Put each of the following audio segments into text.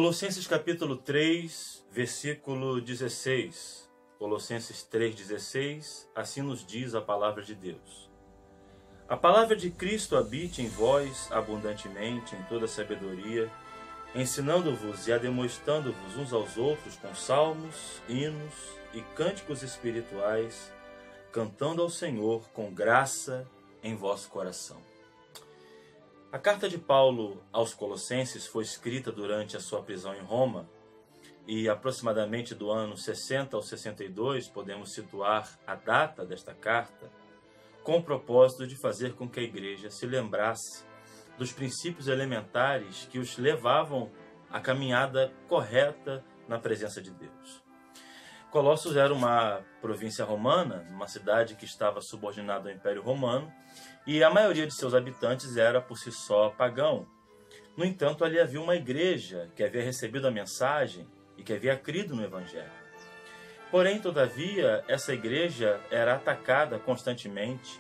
Colossenses capítulo 3, versículo 16. Colossenses 3,16, assim nos diz a palavra de Deus. A palavra de Cristo habite em vós abundantemente, em toda sabedoria, ensinando-vos e ademostrando-vos uns aos outros com salmos, hinos e cânticos espirituais, cantando ao Senhor com graça em vosso coração. A carta de Paulo aos Colossenses foi escrita durante a sua prisão em Roma e aproximadamente do ano 60 ao 62 podemos situar a data desta carta com o propósito de fazer com que a igreja se lembrasse dos princípios elementares que os levavam à caminhada correta na presença de Deus. Colossos era uma província romana, uma cidade que estava subordinada ao Império Romano, e a maioria de seus habitantes era por si só pagão. No entanto, ali havia uma igreja que havia recebido a mensagem e que havia crido no Evangelho. Porém, todavia, essa igreja era atacada constantemente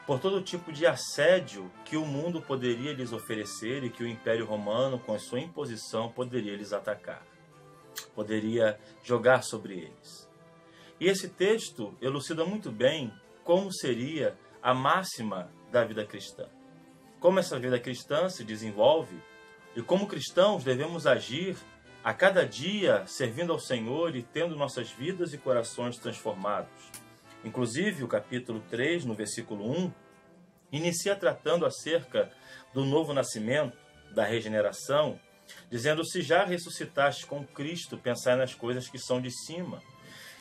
por todo tipo de assédio que o mundo poderia lhes oferecer e que o Império Romano, com a sua imposição, poderia lhes atacar. Poderia jogar sobre eles. E esse texto elucida muito bem como seria a máxima da vida cristã. Como essa vida cristã se desenvolve e como cristãos devemos agir a cada dia servindo ao Senhor e tendo nossas vidas e corações transformados. Inclusive, o capítulo 3, no versículo 1, inicia tratando acerca do novo nascimento, da regeneração, dizendo: se já ressuscitaste com Cristo, pensai nas coisas que são de cima.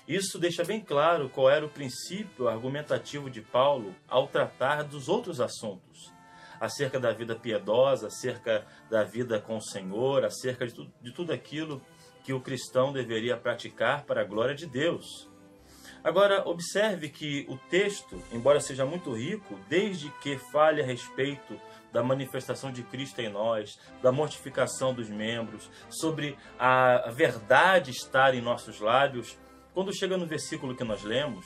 Isso deixa bem claro qual era o princípio argumentativo de Paulo ao tratar dos outros assuntos, acerca da vida piedosa, acerca da vida com o Senhor, acerca de tudo aquilo que o cristão deveria praticar para a glória de Deus. Agora, observe que o texto, embora seja muito rico, desde que fale a respeito da manifestação de Cristo em nós, da mortificação dos membros, sobre a verdade estar em nossos lábios, quando chega no versículo que nós lemos,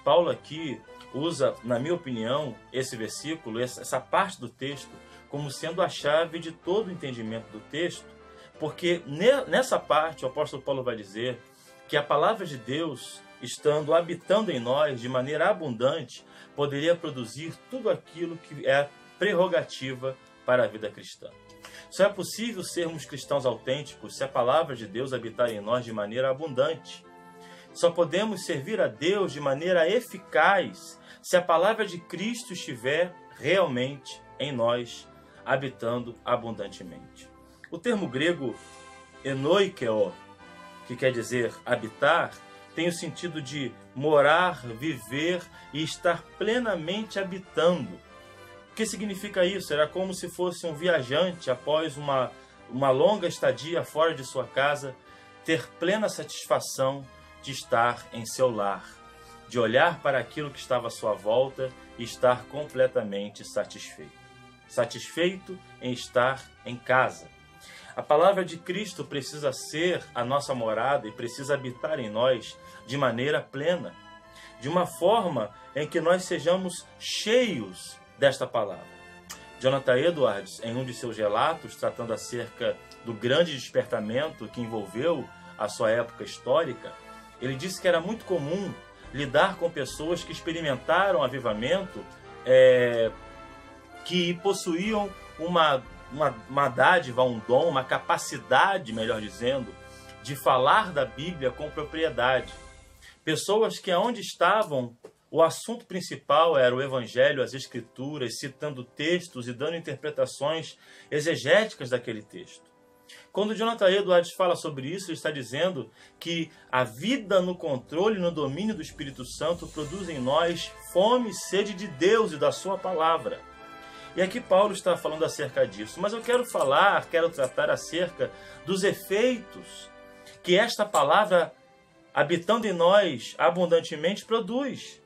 Paulo aqui usa, na minha opinião, esse versículo, essa parte do texto, como sendo a chave de todo o entendimento do texto, porque nessa parte o apóstolo Paulo vai dizer que a palavra de Deus, estando habitando em nós de maneira abundante, poderia produzir tudo aquilo que é prerrogativa para a vida cristã. Só é possível sermos cristãos autênticos se a palavra de Deus habitar em nós de maneira abundante. Só podemos servir a Deus de maneira eficaz se a palavra de Cristo estiver realmente em nós, habitando abundantemente. O termo grego enoikeo, que quer dizer habitar, tem o sentido de morar, viver e estar plenamente habitando. O que significa isso? Era como se fosse um viajante após uma longa estadia fora de sua casa, ter plena satisfação de estar em seu lar, de olhar para aquilo que estava à sua volta e estar completamente satisfeito. Satisfeito em estar em casa. A palavra de Cristo precisa ser a nossa morada e precisa habitar em nós de maneira plena, de uma forma em que nós sejamos cheios desta palavra. Jonathan Edwards, em um de seus relatos, tratando acerca do grande despertamento que envolveu a sua época histórica, ele disse que era muito comum lidar com pessoas que experimentaram avivamento, que possuíam uma dádiva, um dom, uma capacidade, melhor dizendo, de falar da Bíblia com propriedade. Pessoas que aonde estavam, o assunto principal era o Evangelho, as Escrituras, citando textos e dando interpretações exegéticas daquele texto. Quando Jonathan Edwards fala sobre isso, ele está dizendo que a vida no controle e no domínio do Espírito Santo produz em nós fome e sede de Deus e da sua palavra. E aqui Paulo está falando acerca disso, mas eu quero tratar acerca dos efeitos que esta palavra, habitando em nós abundantemente, produz.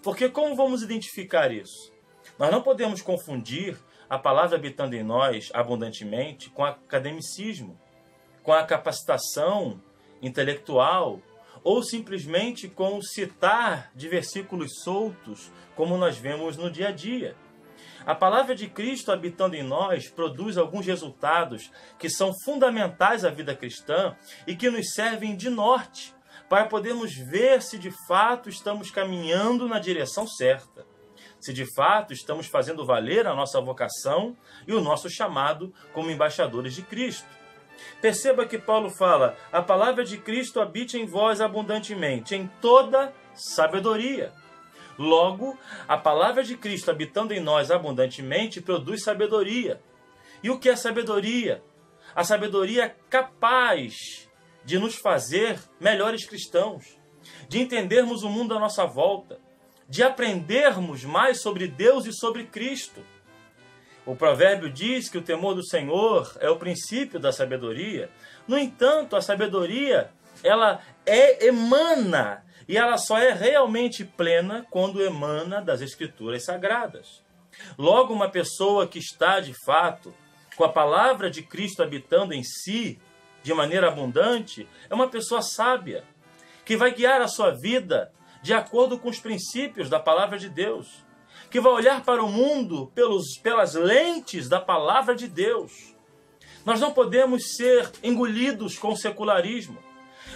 Porque como vamos identificar isso? Nós não podemos confundir a palavra habitando em nós abundantemente com academicismo, com a capacitação intelectual, ou simplesmente com o citar de versículos soltos, como nós vemos no dia a dia. A palavra de Cristo habitando em nós produz alguns resultados que são fundamentais à vida cristã e que nos servem de norte para podermos ver se de fato estamos caminhando na direção certa, se de fato estamos fazendo valer a nossa vocação e o nosso chamado como embaixadores de Cristo. Perceba que Paulo fala: a palavra de Cristo habite em vós abundantemente, em toda sabedoria. Logo, a palavra de Cristo habitando em nós abundantemente produz sabedoria. E o que é sabedoria? A sabedoria é capaz de nos fazer melhores cristãos, de entendermos o mundo à nossa volta, de aprendermos mais sobre Deus e sobre Cristo. O provérbio diz que o temor do Senhor é o princípio da sabedoria. No entanto, a sabedoria, ela emana, e ela só é realmente plena quando emana das Escrituras Sagradas. Logo, uma pessoa que está, de fato, com a palavra de Cristo habitando em si, de maneira abundante, é uma pessoa sábia, que vai guiar a sua vida de acordo com os princípios da palavra de Deus, que vai olhar para o mundo pelas lentes da palavra de Deus. Nós não podemos ser engolidos com o secularismo,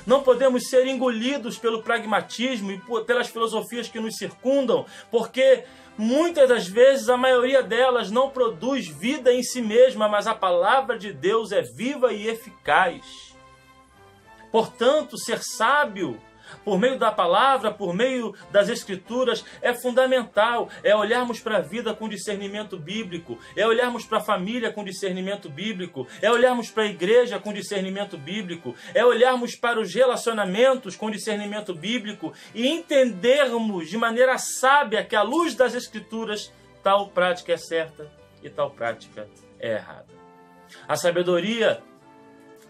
não podemos ser engolidos pelo pragmatismo e pelas filosofias que nos circundam, porque muitas das vezes a maioria delas não produz vida em si mesma, mas a palavra de Deus é viva e eficaz. Portanto, ser sábio por meio da palavra, por meio das Escrituras, é fundamental. É olharmos para a vida com discernimento bíblico, é olharmos para a família com discernimento bíblico, é olharmos para a igreja com discernimento bíblico, é olharmos para os relacionamentos com discernimento bíblico e entendermos de maneira sábia que, à luz das Escrituras, tal prática é certa e tal prática é errada. A sabedoria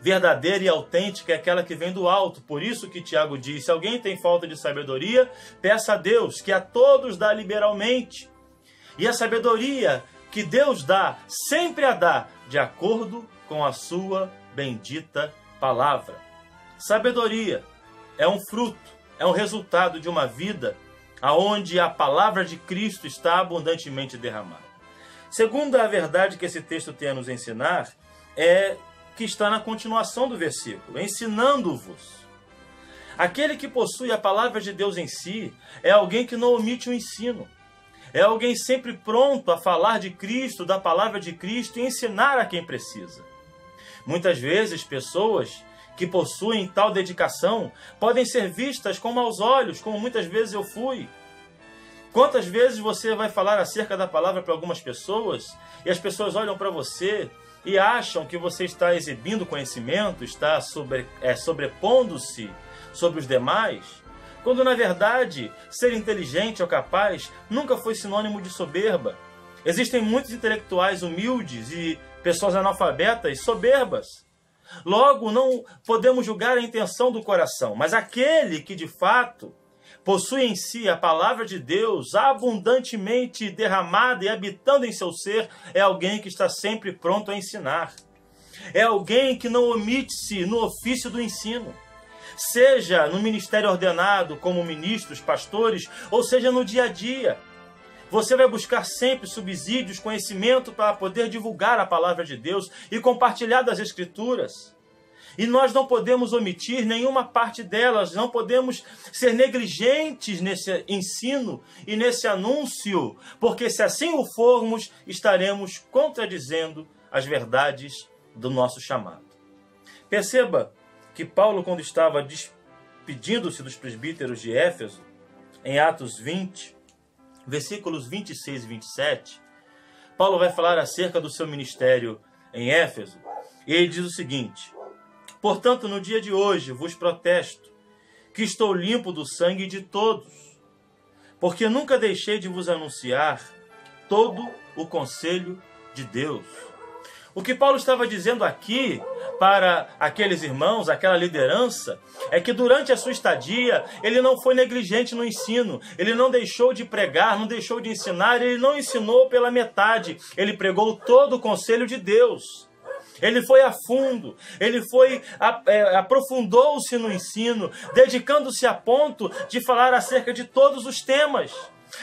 verdadeira e autêntica é aquela que vem do alto. Por isso que Tiago diz: se alguém tem falta de sabedoria, peça a Deus, que a todos dá liberalmente. E a sabedoria que Deus dá, sempre a dá, de acordo com a sua bendita palavra. Sabedoria é um fruto, é um resultado de uma vida onde a palavra de Cristo está abundantemente derramada. Segunda verdade que esse texto tem a nos ensinar é que está na continuação do versículo: ensinando-vos. Aquele que possui a palavra de Deus em si é alguém que não omite o ensino. É alguém sempre pronto a falar de Cristo, da palavra de Cristo, e ensinar a quem precisa. Muitas vezes, pessoas que possuem tal dedicação podem ser vistas com maus olhos, como muitas vezes eu fui. Quantas vezes você vai falar acerca da palavra para algumas pessoas e as pessoas olham para você e acham que você está exibindo conhecimento, está sobrepondo-se sobre os demais, quando na verdade ser inteligente ou capaz nunca foi sinônimo de soberba. Existem muitos intelectuais humildes e pessoas analfabetas soberbas. Logo, não podemos julgar a intenção do coração, mas aquele que de fato possui em si a palavra de Deus abundantemente derramada e habitando em seu ser, é alguém que está sempre pronto a ensinar. É alguém que não omite-se no ofício do ensino. Seja no ministério ordenado, como ministros, pastores, ou seja no dia a dia. Você vai buscar sempre subsídios, conhecimento para poder divulgar a palavra de Deus e compartilhar das Escrituras. E nós não podemos omitir nenhuma parte delas, não podemos ser negligentes nesse ensino e nesse anúncio, porque se assim o formos, estaremos contradizendo as verdades do nosso chamado. Perceba que Paulo, quando estava despedindo-se dos presbíteros de Éfeso, em Atos 20, versículos 26 e 27, Paulo vai falar acerca do seu ministério em Éfeso, e ele diz o seguinte: portanto, no dia de hoje vos protesto que estou limpo do sangue de todos, porque nunca deixei de vos anunciar todo o conselho de Deus. O que Paulo estava dizendo aqui para aqueles irmãos, aquela liderança, é que durante a sua estadia, ele não foi negligente no ensino, ele não deixou de pregar, não deixou de ensinar, ele não ensinou pela metade, ele pregou todo o conselho de Deus. Ele foi a fundo, ele aprofundou-se no ensino, dedicando-se a ponto de falar acerca de todos os temas.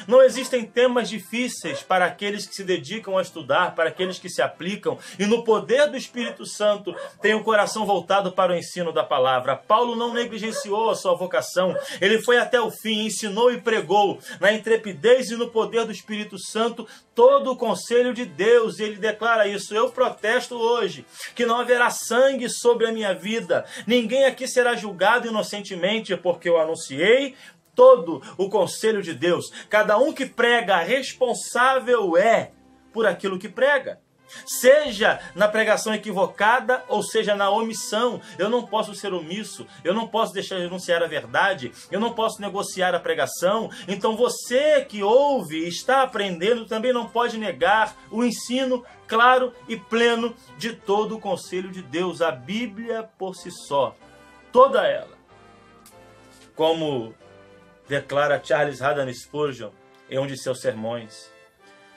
Não existem temas difíceis para aqueles que se dedicam a estudar, para aqueles que se aplicam e no poder do Espírito Santo têm o coração voltado para o ensino da palavra. Paulo não negligenciou a sua vocação, ele foi até o fim, ensinou e pregou na intrepidez e no poder do Espírito Santo todo o conselho de Deus, e ele declara isso: eu protesto hoje que não haverá sangue sobre a minha vida, ninguém aqui será julgado inocentemente, porque eu anunciei todo o conselho de Deus. Cada um que prega, responsável é por aquilo que prega. Seja na pregação equivocada ou seja na omissão. Eu não posso ser omisso, eu não posso deixar de anunciar a verdade, eu não posso negociar a pregação. Então você que ouve e está aprendendo também não pode negar o ensino claro e pleno de todo o conselho de Deus. A Bíblia por si só, toda ela, como declara Charles Haddon Spurgeon em um de seus sermões: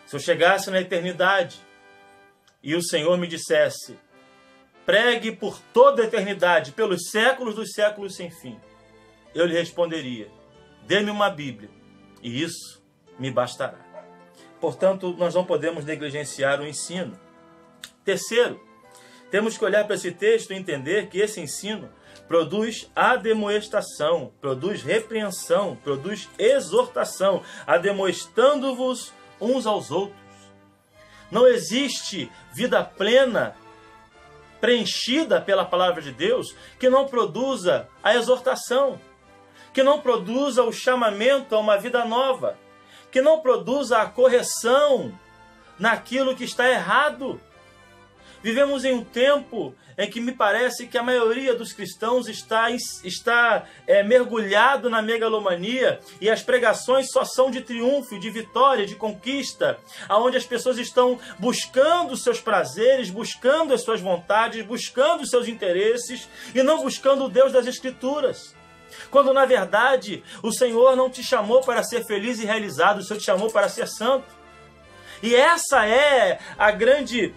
se eu chegasse na eternidade e o Senhor me dissesse, pregue por toda a eternidade, pelos séculos dos séculos sem fim, eu lhe responderia, dê-me uma Bíblia, e isso me bastará. Portanto, nós não podemos negligenciar o ensino. Terceiro, temos que olhar para esse texto e entender que esse ensino produz admoestação, produz repreensão, produz exortação, admoestando-vos uns aos outros. Não existe vida plena, preenchida pela palavra de Deus, que não produza a exortação, que não produza o chamamento a uma vida nova, que não produza a correção naquilo que está errado. Vivemos em um tempo em que me parece que a maioria dos cristãos está mergulhado na megalomania, e as pregações só são de triunfo, de vitória, de conquista, onde as pessoas estão buscando os seus prazeres, buscando as suas vontades, buscando os seus interesses e não buscando o Deus das Escrituras. Quando na verdade o Senhor não te chamou para ser feliz e realizado, o Senhor te chamou para ser santo. E essa é a grande...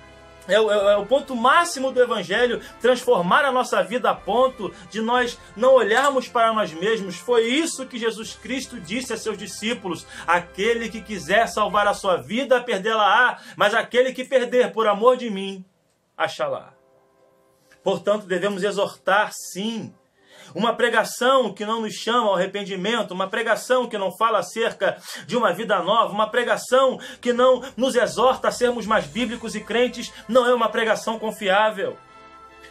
É o ponto máximo do Evangelho, transformar a nossa vida a ponto de nós não olharmos para nós mesmos. Foi isso que Jesus Cristo disse a seus discípulos: aquele que quiser salvar a sua vida, perdê-la-á, mas aquele que perder por amor de mim, achá-la. Portanto, devemos exortar, sim. Uma pregação que não nos chama ao arrependimento, uma pregação que não fala acerca de uma vida nova, uma pregação que não nos exorta a sermos mais bíblicos e crentes, não é uma pregação confiável.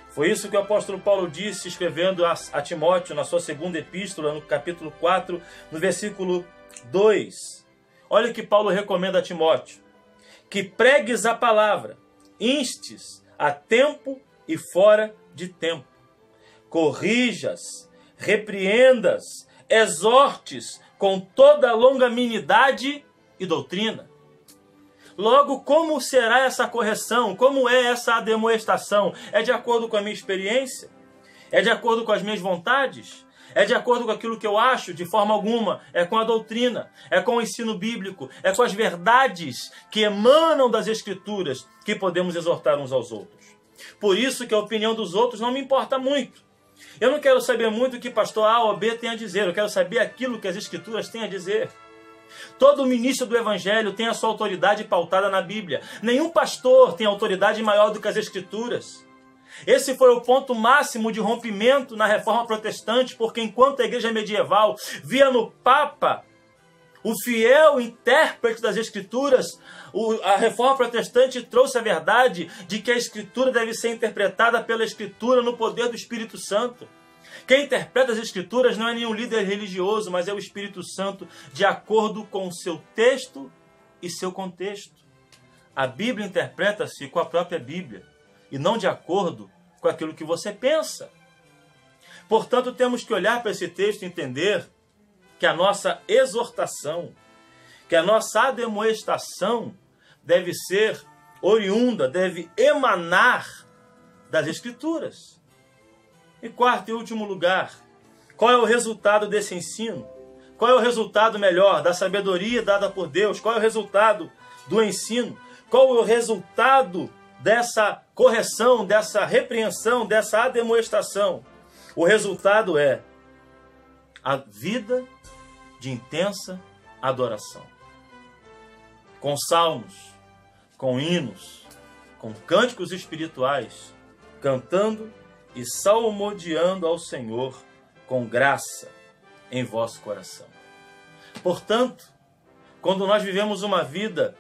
Foi isso que o apóstolo Paulo disse, escrevendo a Timóteo, na sua segunda epístola, no capítulo 4, no versículo 2. Olha o que Paulo recomenda a Timóteo: que pregues a palavra, instes a tempo e fora de tempo. Corrijas, repreendas, exortes com toda longanimidade e doutrina. Logo, como será essa correção? Como é essa admoestação? É de acordo com a minha experiência? É de acordo com as minhas vontades? É de acordo com aquilo que eu acho? De forma alguma. É com a doutrina, é com o ensino bíblico, é com as verdades que emanam das Escrituras que podemos exortar uns aos outros. Por isso que a opinião dos outros não me importa muito. Eu não quero saber muito o que pastor A ou B tem a dizer, eu quero saber aquilo que as Escrituras têm a dizer. Todo ministro do Evangelho tem a sua autoridade pautada na Bíblia. Nenhum pastor tem autoridade maior do que as Escrituras. Esse foi o ponto máximo de rompimento na Reforma Protestante, porque enquanto a igreja medieval via no Papa o fiel intérprete das Escrituras, a Reforma Protestante trouxe a verdade de que a Escritura deve ser interpretada pela Escritura no poder do Espírito Santo. Quem interpreta as Escrituras não é nenhum líder religioso, mas é o Espírito Santo, de acordo com o seu texto e seu contexto. A Bíblia interpreta-se com a própria Bíblia, e não de acordo com aquilo que você pensa. Portanto, temos que olhar para esse texto e entender que a nossa exortação, que a nossa admoestação deve ser oriunda, deve emanar das Escrituras. E quarto e último lugar, qual é o resultado desse ensino? Qual é o resultado melhor da sabedoria dada por Deus? Qual é o resultado do ensino? Qual é o resultado dessa correção, dessa repreensão, dessa admoestação? O resultado é a vida de intensa adoração. com salmos, com hinos, com cânticos espirituais, cantando e salmodiando ao Senhor com graça em vosso coração. Portanto, quando nós vivemos uma vida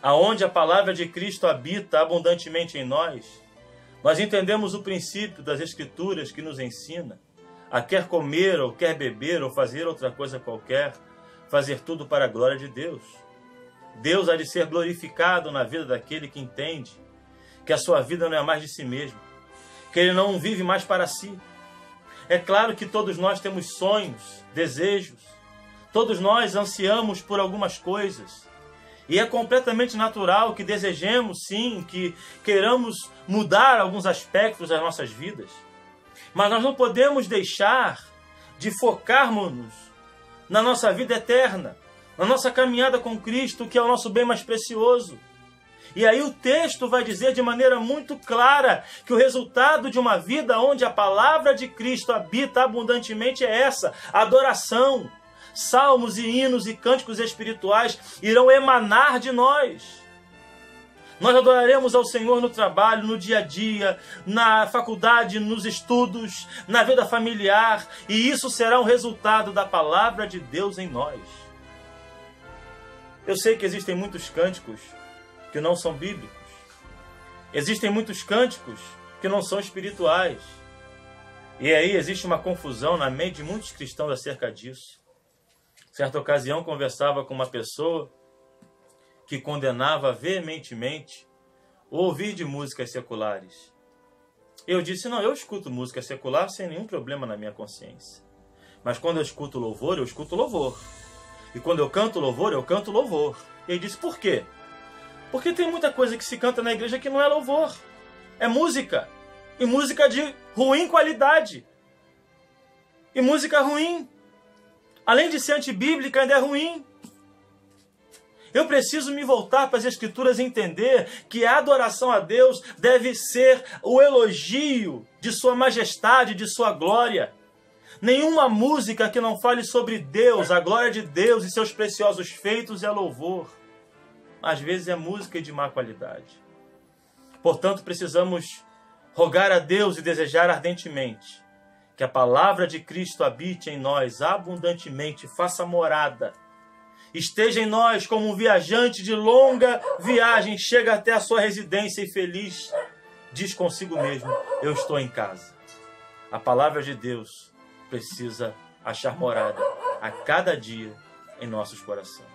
aonde a palavra de Cristo habita abundantemente em nós, nós entendemos o princípio das Escrituras que nos ensina a quer comer, ou quer beber, ou fazer outra coisa qualquer, fazer tudo para a glória de Deus. Deus há de ser glorificado na vida daquele que entende que a sua vida não é mais de si mesmo, que ele não vive mais para si. É claro que todos nós temos sonhos, desejos, todos nós ansiamos por algumas coisas, e é completamente natural que desejemos, sim, que queiramos mudar alguns aspectos das nossas vidas. Mas nós não podemos deixar de focarmos na nossa vida eterna, na nossa caminhada com Cristo, que é o nosso bem mais precioso. E aí o texto vai dizer de maneira muito clara que o resultado de uma vida onde a palavra de Cristo habita abundantemente é essa: adoração. Salmos e hinos e cânticos espirituais irão emanar de nós. Nós adoraremos ao Senhor no trabalho, no dia a dia, na faculdade, nos estudos, na vida familiar, e isso será um resultado da palavra de Deus em nós. Eu sei que existem muitos cânticos que não são bíblicos. Existem muitos cânticos que não são espirituais. E aí existe uma confusão na mente de muitos cristãos acerca disso. Certa ocasião conversava com uma pessoa que condenava veementemente o ouvir de músicas seculares. Eu disse, não, eu escuto música secular sem nenhum problema na minha consciência. Mas quando eu escuto louvor, eu escuto louvor. E quando eu canto louvor, eu canto louvor. E ele disse, por quê? Porque tem muita coisa que se canta na igreja que não é louvor. É música. E música de ruim qualidade. E música ruim. Além de ser antibíblica, ainda é ruim. Eu preciso me voltar para as Escrituras e entender que a adoração a Deus deve ser o elogio de sua majestade, de sua glória. Nenhuma música que não fale sobre Deus, a glória de Deus e seus preciosos feitos é louvor. Às vezes é música de má qualidade. Portanto, precisamos rogar a Deus e desejar ardentemente que a palavra de Cristo habite em nós abundantemente, faça morada. Esteja em nós como um viajante de longa viagem, chega até a sua residência e feliz diz consigo mesmo, eu estou em casa. A palavra de Deus precisa achar morada a cada dia em nossos corações.